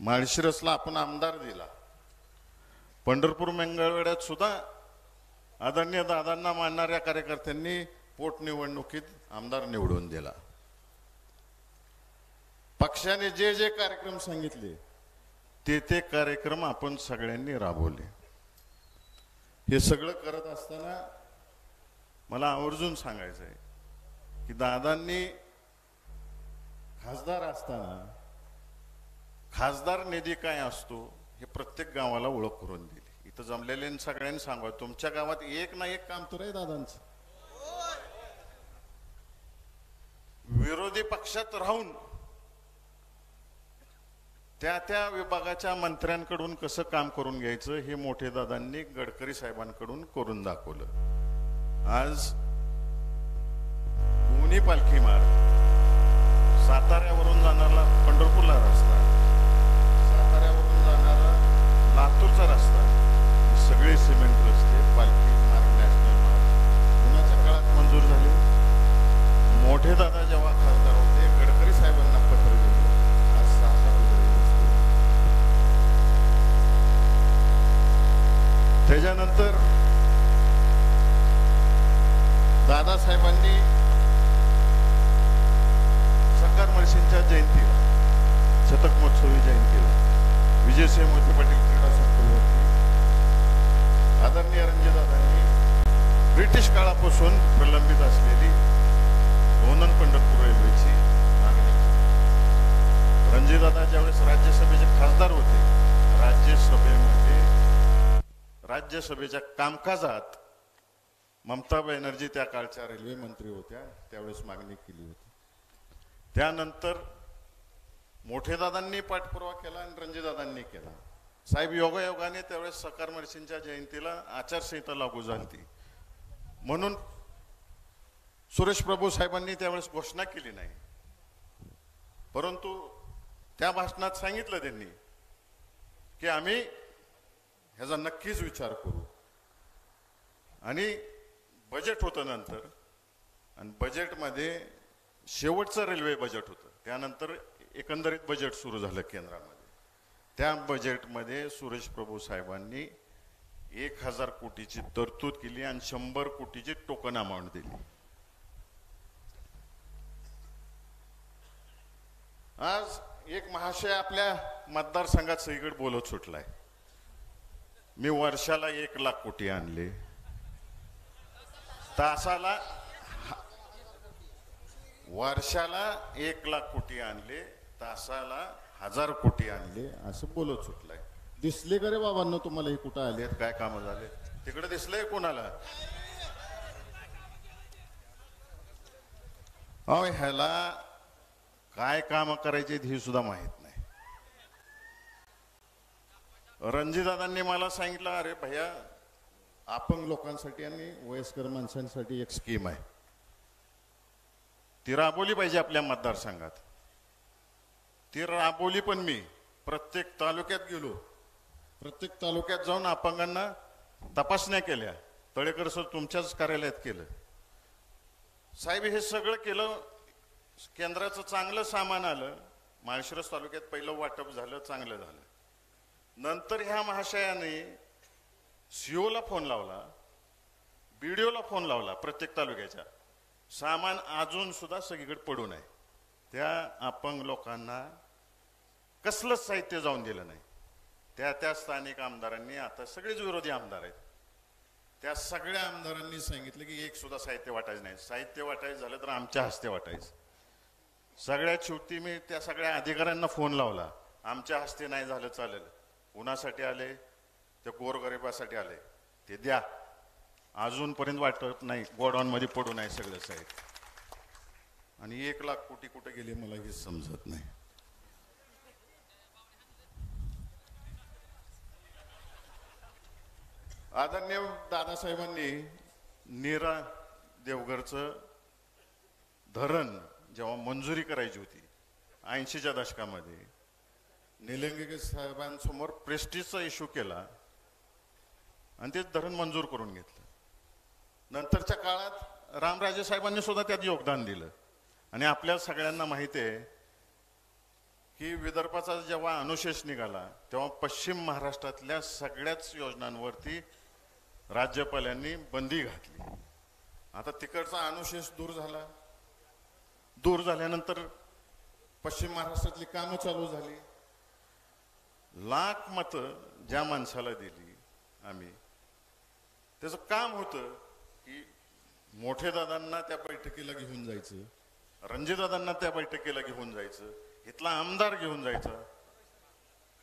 माळशिरसला आपण आमदार दिला, पंढरपूर मंगळवेढ्यात सुद्धा आदरणीय दादांना मानणाऱ्या कार्यकर्त्यांनी पोटनिवडणुकीत आमदार निवडून दिला. पक्षाने जे जे कार्यक्रम सांगितले ते कार्यक्रम आपण सगळ्यांनी राबवले. हे सगळं करत असताना मला आवर्जून सांगायचं आहे की दादांनी खासदार असताना खासदार निधी काय असतो हे प्रत्येक गावाला ओळख करून दिली. इथं जमलेल्या सगळ्यांनी सांगा, तुमच्या गावात एक ना एक काम तर आहे दादांचं. विरोधी पक्षात राहून त्या विभागाच्या मंत्र्यांकडून कसं काम करून घ्यायचं हे मोठे दादांनी गडकरी साहेबांकडून करून दाखवलं. आज दोन्ही पालखी मार्ग, साताऱ्यावरून जाणारा पंढरपूरला रस्ता, साताऱ्यावरून जाणारा लातूरचा रस्ता, सगळे सिमेंट रस्ते पालखी मार्ग, नॅशनल मार्ग कुणाच्या काळात मंजूर झाले? मोठे दादा जेव्हा खासदार होते गडकरी साहेबांना पत्र दिलं. आज 6 त्याच्यानंतर दादासाहेबांनी सरकार मर्शींच्या जयंतीला, शतक महोत्सवी जयंतीला विजयसिंह मोहिते पाटील क्रीडा संकुलावरती आदरणीय रणजितदादांनी ब्रिटिश काळापासून प्रलंबित असलेली लोणंद पंढरपूर रेल्वेची मागणी केली. रणजितदादा ज्यावेळेस राज्यसभेचे खासदार होते, राज्यसभेच्या कामकाजात ममता बॅनर्जी त्या काळच्या रेल्वे मंत्री होत्या, त्यावेळेस मागणी केली होती. त्यानंतर मोठे दादांनी पाठपुरावा केला आणि रणजितदादांनी केला. साहेब योगायोगाने त्यावेळेस सरकार मर्शींच्या जयंतीला आचारसंहिता लागू झाली, म्हणून सुरेश प्रभू साहेबांनी त्यावेळेस घोषणा केली नाही. परंतु त्या भाषणात सांगितलं त्यांनी की आम्ही ह्याचा नक्कीच विचार करू. आणि बजेट होतं नंतर, आणि बजेटमध्ये शेवटचं रेल्वे बजेट होतं, त्यानंतर एकंदरीत बजेट सुरू झालं केंद्रामध्ये. त्या बजेटमध्ये सुरेश प्रभू साहेबांनी 1000 कोटीची तरतूद केली आणि 100 कोटीची टोकन अमाऊंट दिली. आज एक महाशय आपल्या मतदारसंघात सगळीकडे बोलत सुटलाय, मी वर्षाला 1,00,000 कोटी आणले, तासाला वर्षाला 1,00,000 कोटी आणले, तासाला 1000 कोटी आणले, असं बोलत सुटलाय. दिसले का रे बाबांना तुम्हाला हे कुठं आले, काय कामं झाले? तिकडे दिसलंय कोणाला? अहो ह्याला काय काम करायचे हे सुद्धा माहित नाही. रणजितदादांनी मला सांगितलं, अरे भैया अपंग लोकांसाठी आणि वयस्कर माणसांसाठी एक स्कीम आहे, ती राबवली पाहिजे आपल्या मतदारसंघात. ती राबवली, पण मी प्रत्येक तालुक्यात गेलो, प्रत्येक तालुक्यात जाऊन अपंगांना तपासण्या केल्या. तळेकर सर तुमच्याच कार्यालयात केलं. साहेब हे सगळं केलं, केंद्राचं चांगलं सामान आलं, माळशिरस तालुक्यात पहिलं वाटप झालं, चांगलं झालं. नंतर ह्या महाशयाने सीओला फोन लावला, बीडीओला फोन लावला, प्रत्येक तालुक्याच्या सामान अजून सुद्धा सगळीकडे पडून आहे. त्या अपंग लोकांना कसलंच साहित्य जाऊन दिलं नाही. त्या स्थानिक आमदारांनी, आता सगळेच विरोधी आमदार आहेत, त्या सगळ्या आमदारांनी सांगितलं की एक सुद्धा साहित्य वाटायचं नाही. साहित्य वाटायचं झालं तर आमच्या हस्ते वाटायचं. सगळ्यात शेवटी मी त्या सगळ्या अधिकाऱ्यांना फोन लावला, आमच्या हस्ते नाही झालं चालेल, कुणासाठी आले? ते गोरगरिबासाठी आले, ते द्या. अजूनपर्यंत वाटत नाही, गोडाऊन मध्ये पडून आहे सगळं साहित्य. आणि 1,00,000 कोटी कुठे गेले मला हे समजत नाही. आदरणीय दादासाहेबांनी नीरा देवघरचं धरण जेव्हा मंजुरी करायची होती 80च्या दशकामध्ये, निलंगेकर साहेबांसमोर प्रेस्टिजचा इश्यू केला आणि ते धरण मंजूर करून घेतलं. नंतरच्या काळात रामराजे साहेबांनी सुद्धा त्यात योगदान दिलं. आणि आपल्या सगळ्यांना माहिती आहे की विदर्भाचा जेव्हा अनुशेष निघाला तेव्हा पश्चिम महाराष्ट्रातल्या सगळ्याच योजनांवरती राज्यपालांनी बंदी घातली. आता तिकडचा अनुशेष दूर झाला. दूर झाल्यानंतर पश्चिम महाराष्ट्रातली कामं चालू झाली. लाख मतं ज्या माणसाला दिली आम्ही, त्याचं काम होतं की मोठे दादांना त्या बैठकीला घेऊन जायचं, रणजितदादांना त्या बैठकीला घेऊन जायचं, इथला आमदार घेऊन जायचा.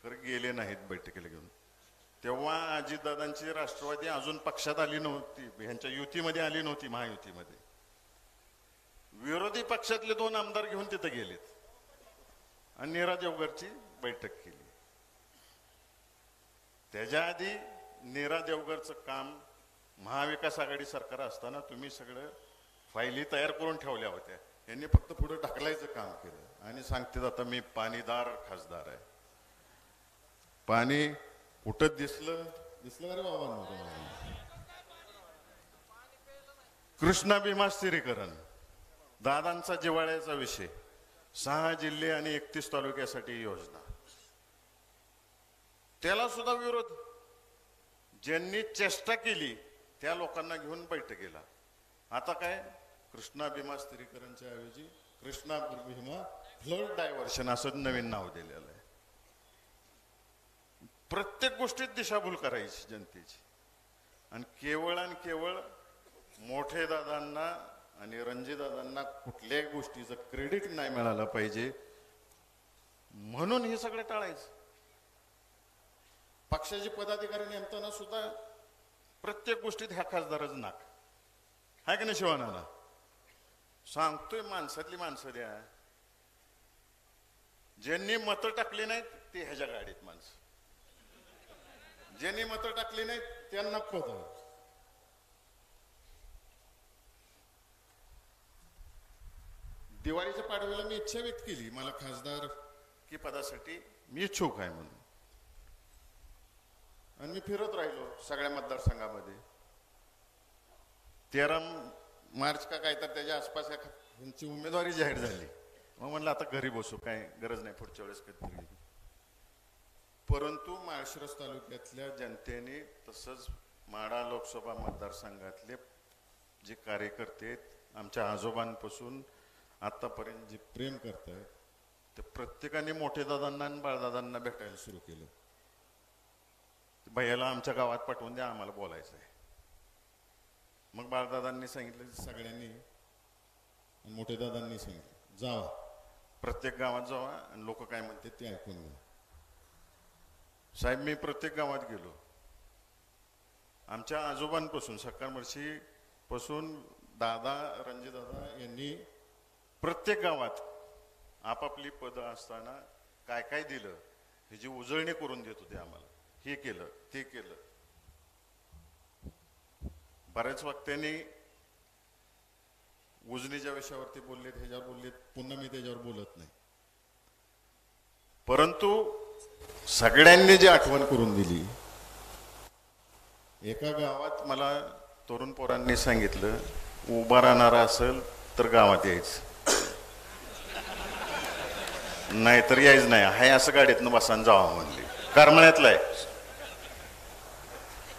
तर गेले नाहीत बैठकीला घेऊन. तेव्हा अजितदादांची राष्ट्रवादी अजून पक्षात आली नव्हती, ह्यांच्या युतीमध्ये आली नव्हती, महायुतीमध्ये. विरोधी पक्षातले 2 आमदार घेऊन तिथे गेलेत आणि नीरा देवगरची बैठक केली. त्याच्या आधी नीरा देवगरचं काम महाविकास आघाडी सरकार असताना तुम्ही सगळं फायली तयार करून ठेवल्या होत्या. यांनी फक्त पुढे ढकलायचं काम केलं आणि सांगते आता मी पाणीदार खासदार आहे. पाणी कुठं दिसलं अरे बाबा. कृष्णा भीमा स्थिरीकरण, दादांचा जिव्हाळ्याचा विषय, 6 जिल्हे आणि 31 तालुक्यासाठी योजना, त्याला सुद्धा विरोध. ज्यांनी चेष्टा केली त्या लोकांना घेऊन बैठकीला. आता काय, कृष्णा भीमा स्थिरीकरणच्या ऐवजी कृष्णा भीमा फ्लड डायव्हर्शन असं नवीन नाव दिलेलं आहे. प्रत्येक गोष्टीत दिशाभूल करायची जनतेची. आणि केवळ मोठे दादांना आणि रणजितदादांना कुठल्याही गोष्टीचं क्रेडिट नाही मिळालं पाहिजे म्हणून हे सगळं टाळायचं. पक्षाचे पदाधिकारी नेमताना सुद्धा प्रत्येक गोष्टीत ह्या खासदारच नाक आहे की नाही. शिवानाला सांगतोय माणसातली माणसं द्या. ज्यांनी मतं टाकली नाहीत ते ह्याच्या गाडीत माणसं, ज्यांनी मतं टाकली नाहीत त्यांना पद. दिवाळीच्या पाडव्याला मी इच्छा व्यक्त केली मला खासदार की पदासाठी मी इच्छुक आहे म्हणून. आणि मी फिरत राहिलो सगळ्या मतदारसंघामध्ये. 13 मार्च का काय तर त्याच्या आसपास यांची उमेदवारी जाहीर झाली. मग म्हणलं आता घरी बसू, काय गरज नाही, पुढच्या वेळेस कधी. परंतु माळशिरस तालुक्यातल्या जनतेने तसंच माढा लोकसभा मतदारसंघातले जे कार्यकर्ते आमच्या आजोबांपासून आतापर्यंत जे प्रेम करतायत ते प्रत्येकाने मोठे दादांना आणि बाळदादांना भेटायला सुरू केलं. भैयाला आमच्या गावात पाठवून द्या, आम्हाला बोलायचं आहे. मग बाळदादांनी सांगितलं सगळ्यांनी, मोठे दादांनी सांगितलं जावा, प्रत्येक गावात जावा आणि लोक काय म्हणते ते ऐकून घ्या. साहेब मी प्रत्येक गावात गेलो. आमच्या आजोबांपासून सक्काळमर्शी पासून दादा रणजितदादा यांनी प्रत्येक गावात आपापली पदं असताना काय काय दिलं ह्याची उजळणी करून देत होते आम्हाला. हे केलं ते केलं. बऱ्याच वक्त्यांनी उजनीच्या विषयावरती बोललेत, ह्याच्यावर बोललेत, पुन्हा मी त्याच्यावर बोलत नाही. परंतु सगळ्यांनी जी आठवण करून दिली, एका गावात मला तरुण पोरांनी सांगितलं उभा राहणारा असेल तर गावात यायचं, नाहीतर यायच नाही. हाय असं गाडीतनं बसान जावा म्हणली. करमाळ्यातला आहे,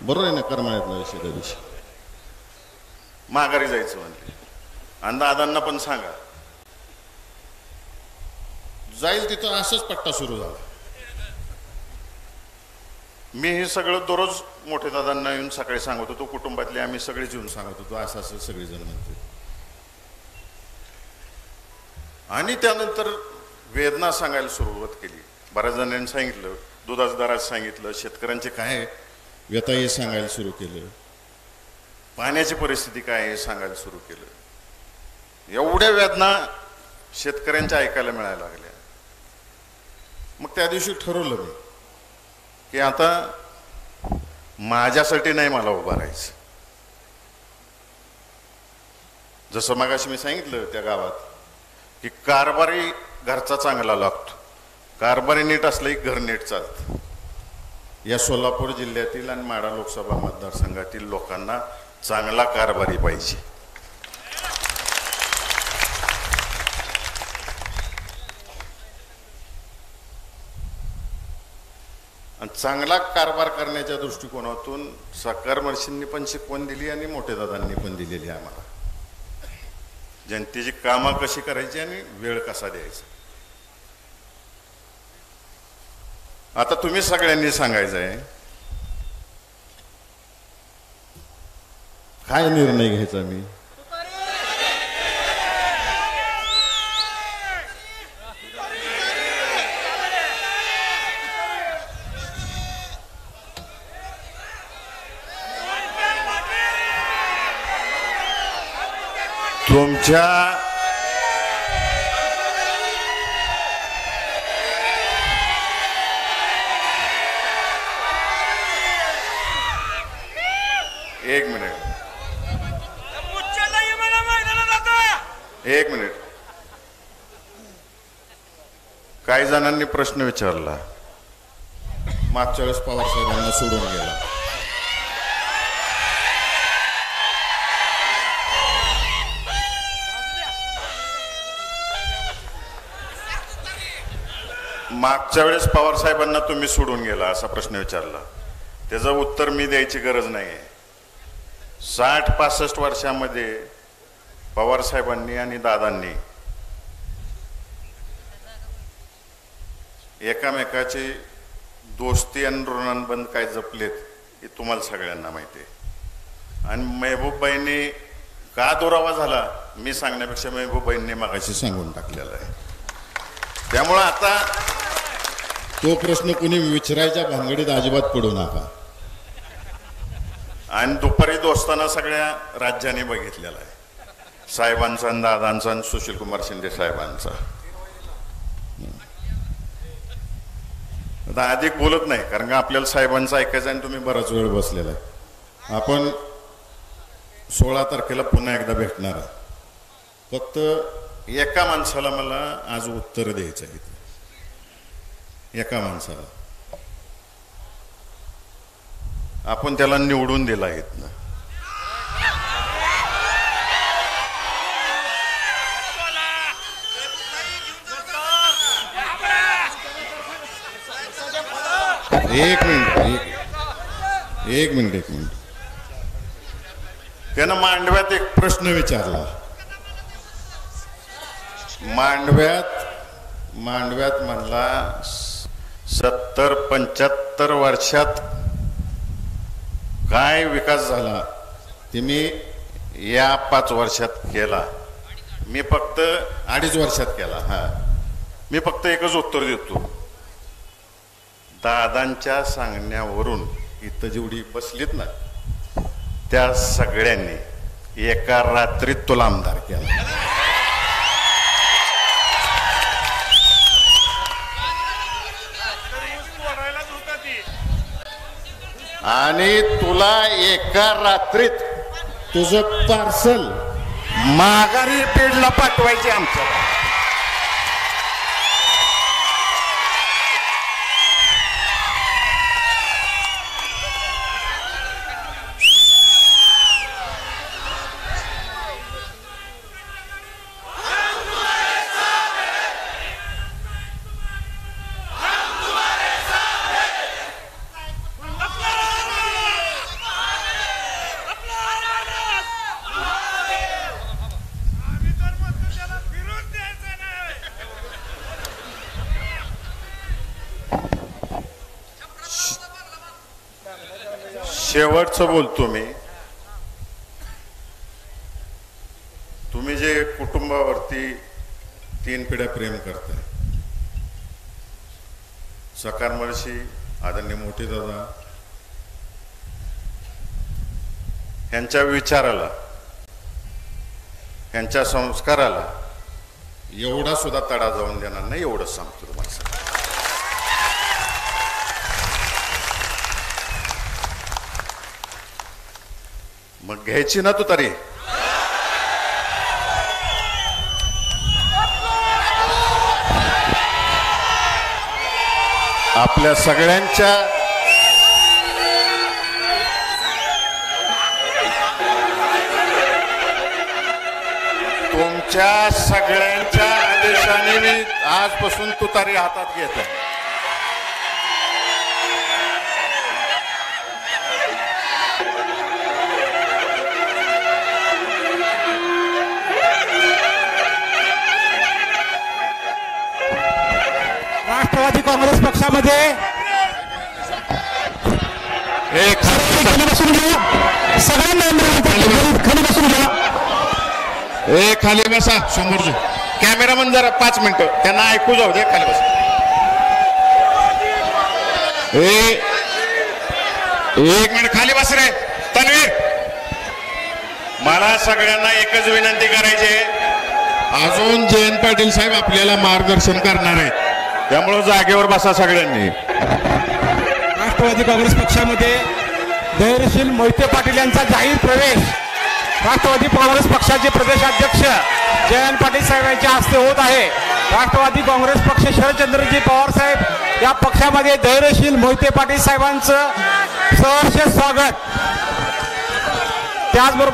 बरोबर आहे ना, करमाळ्यातला विषय त्या दिवशी माघारी जायचं म्हणले. आणि दादांना पण सांगा जाईल तिथं. असंच पट्टा सुरू झाला. मी हे सगळं दररोज मोठे दादांना येऊन सकाळी सांगत होतो. कुटुंबातले आम्ही सगळेच येऊन सांगत होतो असं असं सगळेजण म्हणते. आणि त्यानंतर वेदना सांगायला सुरुवात केली. बऱ्याच जणांनी सांगितलं, दुधाच्या दरात सांगितलं, शेतकऱ्यांचे काय व्यथा हे सांगायला सुरू केलं, पाण्याची परिस्थिती काय हे सांगायला सुरू केलं. एवढ्या वेदना शेतकऱ्यांच्या ऐकायला मिळायला लागल्या. मग त्या दिवशी ठरवलं मी की आता माझ्यासाठी नाही मला उभं राहायचं. जसं मगाशी मी सांगितलं त्या गावात की कारभारी घरचा चांगला लागतो, कारभारी नीट असलं की घर नीट चालतं. या सोलापूर जिल्ह्यातील आणि माढा लोकसभा मतदारसंघातील लोकांना चांगला कारभारी पाहिजे. आणि चांगला कारभार करण्याच्या दृष्टिकोनातून साकार मर्शींनी पण शिकवण दिली आणि मोठे दादांनी पण दिलेली आहे आम्हाला. जनतेची कामं कशी करायची आणि वेळ कसा द्यायचा. आता तुम्ही सगळ्यांनी सांगायचं आहे काय निर्णय घ्यायचा. मी तुमच्या एक मिनिट काही जणांनी प्रश्न विचारला. मागच्या वेळेस पवार साहेबांना सोडून गेला. मागच्या वेळेस पवार साहेबांना तुम्ही सोडून गेला असा प्रश्न विचारला. त्याचं उत्तर मी द्यायची गरज नाही. 60-65 वर्षामध्ये पवार साहेबांनी आणि दादांनी एकामेकाची दोस्ती आणि ऋणानुबंध काय जपलेत हे तुम्हाला सगळ्यांना माहिती आहे. आणि मेहबूबबाईंनी का दुरावा झाला मी सांगण्यापेक्षा मेहबूबबाईंनी मागाशी सांगून टाकलेला आहे. त्यामुळं आता तो प्रश्न कुणी विचारायच्या भानगडीत अजिबात पडू नका. आणि दुपारी दोस्ताना सगळ्या राज्याने बघितलेला आहे. साहेबांचा आणि दादांचा आणि सुशीलकुमार शिंदे साहेबांचा. आता अधिक बोलत नाही कारण का आपल्याला साहेबांचं ऐकायचं आणि तुम्ही बराच वेळ बसलेला आहे. आपण 16 तारखेला पुन्हा एकदा भेटणार आहे. फक्त एका माणसाला मला आज उत्तर द्यायचं आहे. एका माणसाला आपण त्याला निवडून दिला आहेत ना. एक मिनिट त्यानं मांडव्यात एक प्रश्न विचारला. मांडव्यात म्हणला 70-75 वर्षात काय विकास झाला ते मी या 5 वर्षात केला. मी फक्त 2.5 वर्षात केला. मी फक्त एकच उत्तर देतो. दादांच्या सांगण्यावरून इथं जेवढी बसलीत ना त्या सगळ्यांनी एका रात्रीत तुला आमदार केला. आणि तुला एका रात्रीत तुझं पार्सल माघारी पेडला पाठवायचे आमचं. शेवटचं बोलतो मी. तुम्ही जे कुटुंबावरती 3 पिढ्या प्रेम करताय, साकार मर्शी, आदरणीय मोठे दादा, यांच्या विचाराला, यांच्या संस्काराला एवढा सुद्धा तडा जाऊन देणार नाही. एवढंच सांगतो तुम्हाला. मग घ्यायची ना तू तरी. आपल्या सगळ्यांच्या तुमच्या सगळ्यांच्या आदेशाने मी आजपासून तुतारी हातात घेत आहे. राष्ट्रवादी काँग्रेस पक्षामध्ये खाली बसून घ्या, सगळ्यांना खाली बसून घ्या. खाली बसा. समोरचे कॅमेरामन जरा 5 मिनिटं त्यांना ऐकू जाऊ दे. खाली बसा. एक मिनिट खाली बस रे तन्वीर. मला सगळ्यांना एकच विनंती करायची आहे, अजून जयंत पाटील साहेब आपल्याला मार्गदर्शन करणार आहेत, त्यामुळे जागेवर बसा सगळ्यांनी. राष्ट्रवादी काँग्रेस पक्षामध्ये धैर्यशील मोहिते पाटील यांचा जाहीर प्रवेश राष्ट्रवादी काँग्रेस पक्षाचे प्रदेशाध्यक्ष जयंत पाटील साहेब यांच्या हस्ते होत आहे. राष्ट्रवादी काँग्रेस पक्ष शरदचंद्रजी पवार साहेब या पक्षामध्ये धैर्यशील मोहिते पाटील साहेबांचं सहर्ष स्वागत. त्याचबरोबर